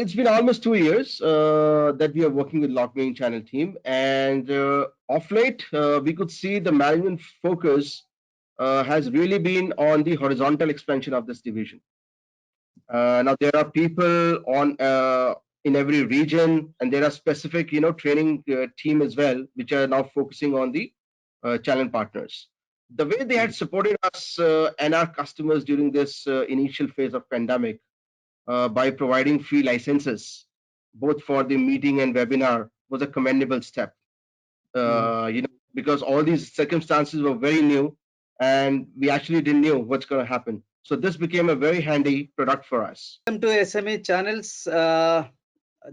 It's been almost 2 years that we are working with LogMeIn channel team, and of late we could see the management focus has really been on the horizontal expansion of this division. Now there are people on in every region, and there are specific training team as well, which are now focusing on the channel partners. The way they had supported us and our customers during this initial phase of pandemic by providing free licenses, both for the meeting and webinar, was a commendable step. Because all these circumstances were very new, and we actually didn't know what's going to happen. So this became a very handy product for us. Welcome to SME Channels.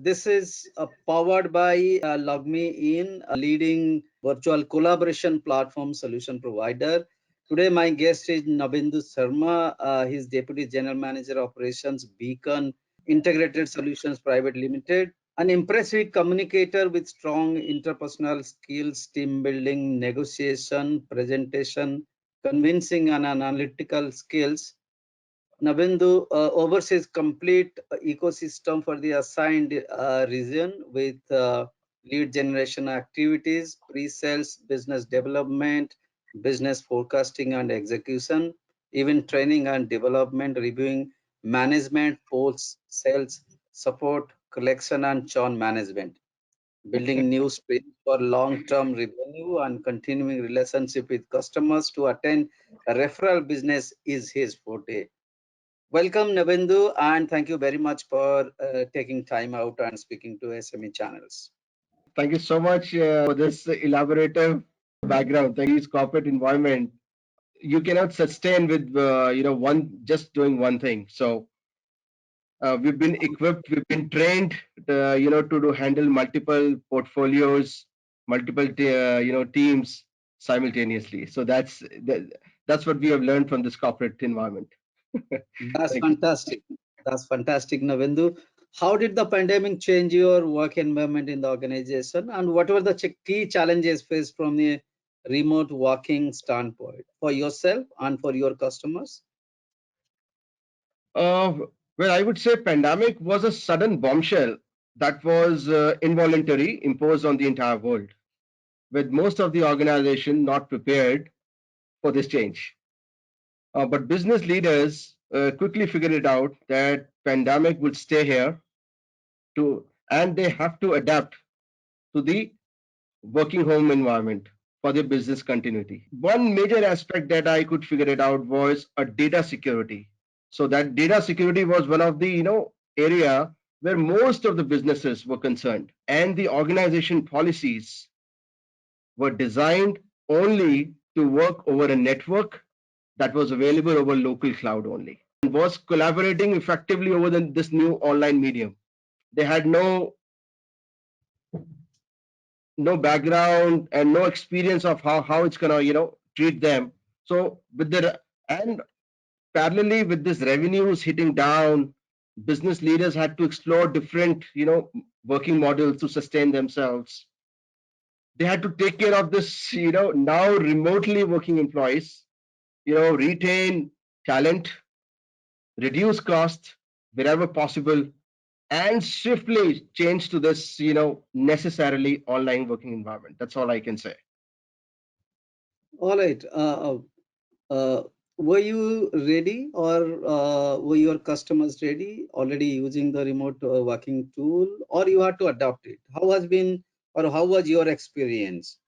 This is powered by LogMeIn, a leading virtual collaboration platform solution provider. Today, my guest is Nabindu Sharma. He's Deputy General Manager Operations, Beacon Integrated Solutions Private Limited. An impressive communicator with strong interpersonal skills, team building, negotiation, presentation, convincing, and analytical skills. Navendu oversees complete ecosystem for the assigned region with lead generation activities, pre-sales, business development, business forecasting and execution, even training and development, reviewing management, post sales, support, collection and churn management, building new streams for long-term revenue and continuing relationship with customers to attain a referral business is his forte. Welcome, Navendu, and thank you very much for taking time out and speaking to SME Channels. Thank you so much for this elaborative background. Thank you. Corporate environment, you cannot sustain with just doing one thing. So we've been equipped, we've been trained, to handle multiple portfolios, multiple teams simultaneously. So that's what we have learned from this corporate environment. That's fantastic. That's fantastic, Navendu. How did the pandemic change your work environment in the organization, and what were the key challenges faced from the remote working standpoint for yourself and for your customers? Well, I would say pandemic was a sudden bombshell that was involuntary, imposed on the entire world, with most of the organization not prepared for this change. But business leaders quickly figured it out that pandemic would stay here and they have to adapt to the working home environment for their business continuity. One major aspect that I could figure it out was a data security. So that data security was one of the area where most of the businesses were concerned, and the organization policies were designed only to work over a network that was available over local cloud only, and was collaborating effectively over this new online medium. They had no background and no experience of how it's gonna treat them. So with and parallelly with this revenues hitting down, business leaders had to explore different working models to sustain themselves. They had to take care of this now remotely working employees, retain talent, reduce cost wherever possible, and swiftly change to this necessarily online working environment. That's all I can say. All right. Were you ready, or were your customers ready, already using the remote working tool, or you had to adopt it? How was your experience?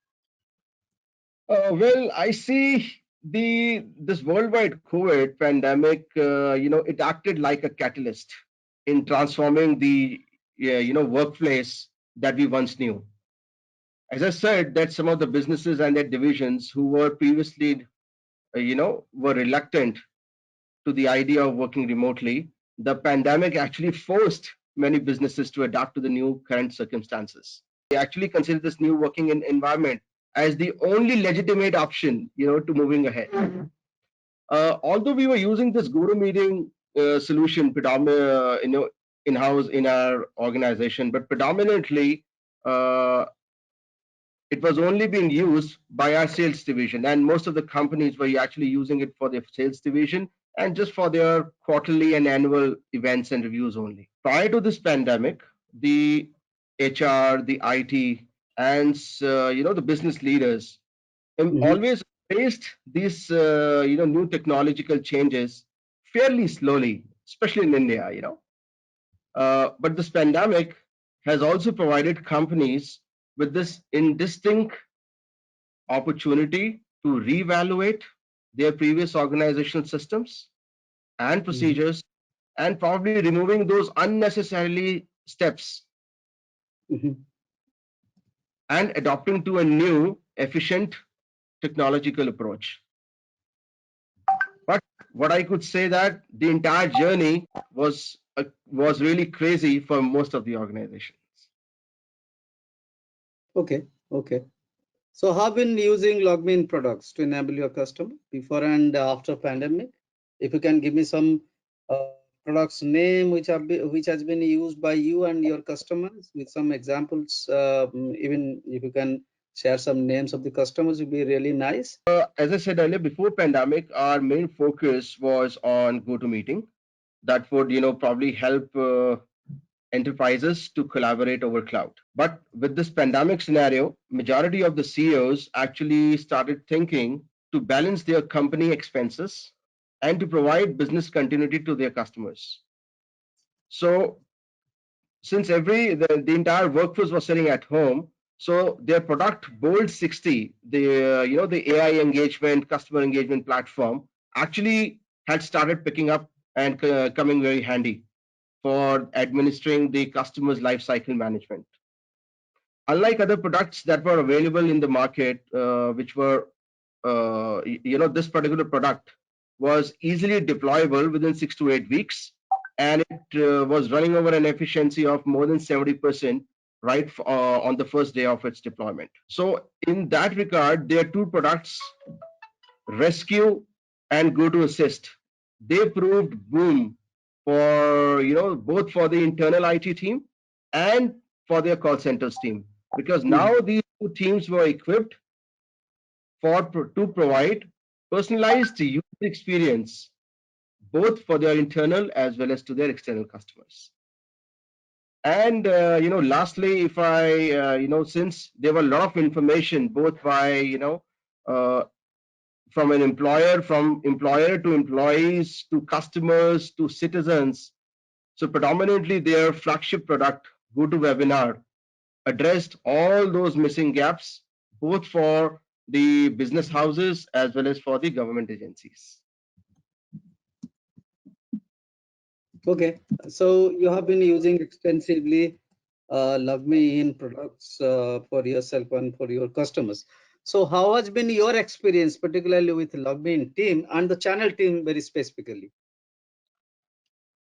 Well, I see this worldwide COVID pandemic. It acted like a catalyst in transforming the workplace that we once knew. As I said, that some of the businesses and their divisions who were previously were reluctant to the idea of working remotely, the pandemic actually forced many businesses to adapt to the new current circumstances. They actually consider this new working environment as the only legitimate option, to moving ahead. Although we were using this GoToMeeting solution predominantly, in-house in our organization, but predominantly it was only being used by our sales division, and most of the companies were actually using it for their sales division and just for their quarterly and annual events and reviews only. Prior to this pandemic, the HR, the IT, and the business leaders always faced these new technological changes fairly slowly, especially in India. But this pandemic has also provided companies with this indistinct opportunity to reevaluate their previous organizational systems and procedures and probably removing those unnecessarily steps and adopting to a new efficient technological approach. But what I could say that the entire journey was really crazy for most of the organizations. Okay. So how been using LogMeIn products to enable your customer before and after pandemic? If you can give me some products name which has been used by you and your customers with some examples, even if you can share some names of the customers, would be really nice. As I said earlier, before pandemic, our main focus was on GoToMeeting. That would probably help enterprises to collaborate over cloud. But with this pandemic scenario, majority of the CEOs actually started thinking to balance their company expenses and to provide business continuity to their customers. So since the entire workforce was sitting at home, so their product Bold 60, the AI engagement, customer engagement platform, actually had started picking up and coming very handy for administering the customer's lifecycle management. Unlike other products that were available in the market, which were, this particular product was easily deployable within 6 to 8 weeks, and it was running over an efficiency of more than 70% right on the first day of its deployment. So in that regard, there are two products, Rescue and GoToAssist. They proved boom for both for the internal IT team and for their call centers team, because now these two teams were equipped to provide personalized user experience both for their internal as well as to their external customers. And lastly, if I since there were a lot of information both by from employer to employees to customers to citizens. So predominantly their flagship product, GoToWebinar, addressed all those missing gaps, both for the business houses as well as for the government agencies. Okay, so you have been using extensively LogMeIn products for yourself and for your customers. So how has been your experience, particularly with LogMeIn team and the channel team very specifically?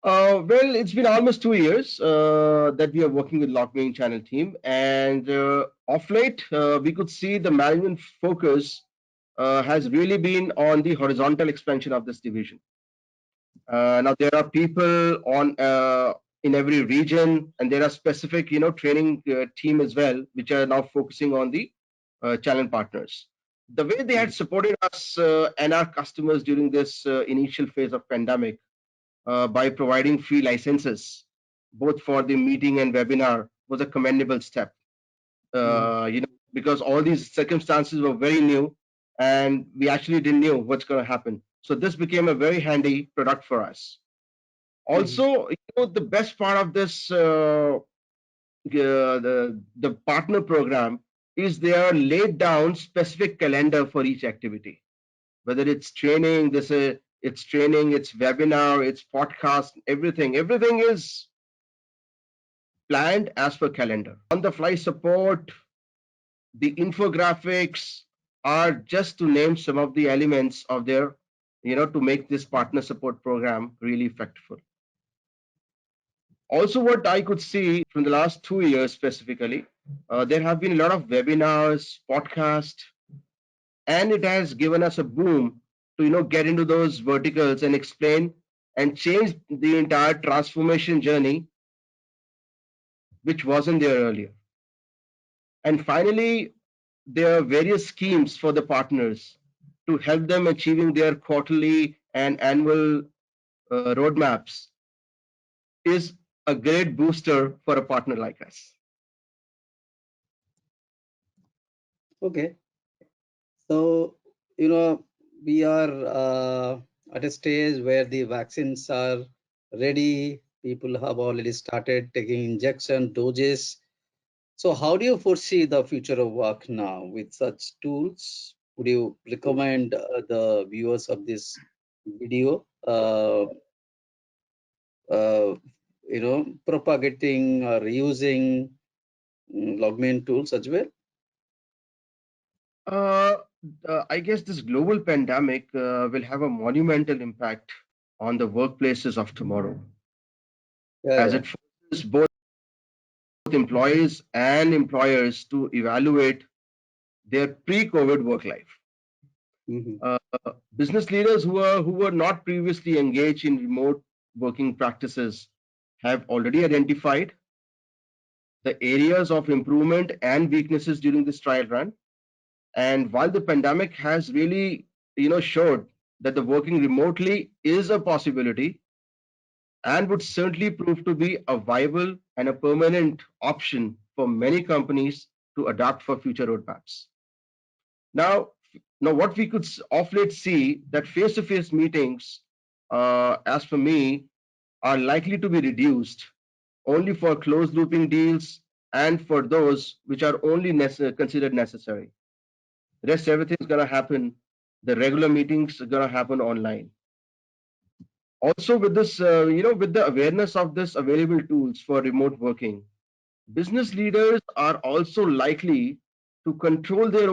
Well, it's been almost 2 years that we are working with LogMeIn channel team, and of late we could see the management focus has really been on the horizontal expansion of this division. Now there are people on in every region, and there are specific training team as well, which are now focusing on the channel partners. The way they had supported us and our customers during this initial phase of pandemic by providing free licenses, both for the meeting and webinar, was a commendable step. Because all these circumstances were very new, and we actually didn't know what's going to happen. So this became a very handy product for us. Also, the best part of this the partner program is they are laid down specific calendar for each activity, whether it's training, it's training, it's webinar, it's podcast, everything is planned as per calendar. On the fly support, the infographics are just to name some of the elements of their, to make this partner support program really effective. Also, what I could see from the last 2 years specifically, there have been a lot of webinars, podcasts, and it has given us a boom to get into those verticals and explain and change the entire transformation journey, which wasn't there earlier. And finally, there are various schemes for the partners to help them achieving their quarterly and annual roadmaps is a great booster for a partner like us. Okay. So, we are at a stage where the vaccines are ready. People have already started taking injection doses. So, how do you foresee the future of work now with such tools? Would you recommend the viewers of this video, uh, propagating or using LogMeIn tools as well? Uh, I guess this global pandemic will have a monumental impact on the workplaces of tomorrow, Yeah, as yeah. it forces both employees and employers to evaluate their pre-COVID work life. Hmm. Uh, Business leaders who were not previously engaged in remote working practices have already identified the areas of improvement and weaknesses during this trial run. And while the pandemic has really, showed that the working remotely is a possibility and would certainly prove to be a viable and a permanent option for many companies to adapt for future roadmaps. Now, what we could of late see that face-to-face meetings, as for me, are likely to be reduced only for closed looping deals and for those which are only considered necessary. Rest everything is going to happen. The regular meetings are going to happen online. Also, with this, with the awareness of this available tools for remote working, business leaders are also likely to control their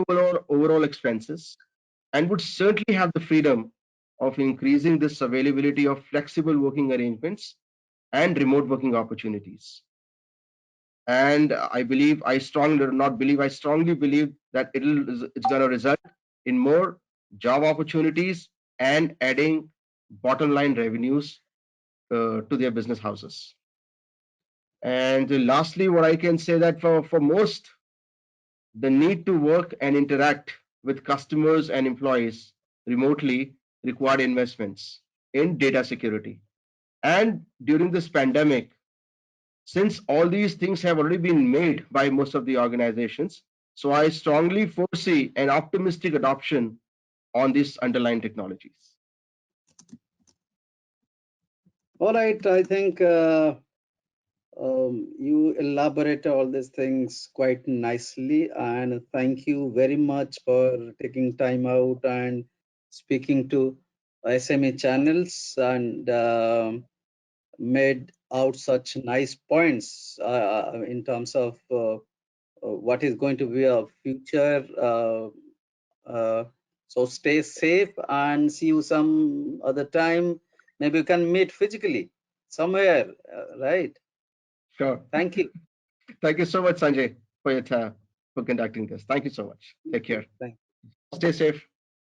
overall expenses and would certainly have the freedom of increasing this availability of flexible working arrangements and remote working opportunities. And I believe, I strongly not believe, I strongly believe that it's going to result in more job opportunities and adding bottom line revenues to their business houses. And lastly, what I can say that for most, the need to work and interact with customers and employees remotely required investments in data security. And during this pandemic, since all these things have already been made by most of the organizations, so I strongly foresee an optimistic adoption on these underlying technologies. All right. I think you elaborate all these things quite nicely, and thank you very much for taking time out and speaking to SME channels and made out such nice points in terms of what is going to be a future. Uh, so stay safe and see you some other time. Maybe you can meet physically somewhere, right? Sure. Thank you. Thank you so much, Sanjay, for your time, for conducting this. Thank you so much. Take care. Thank Stay safe.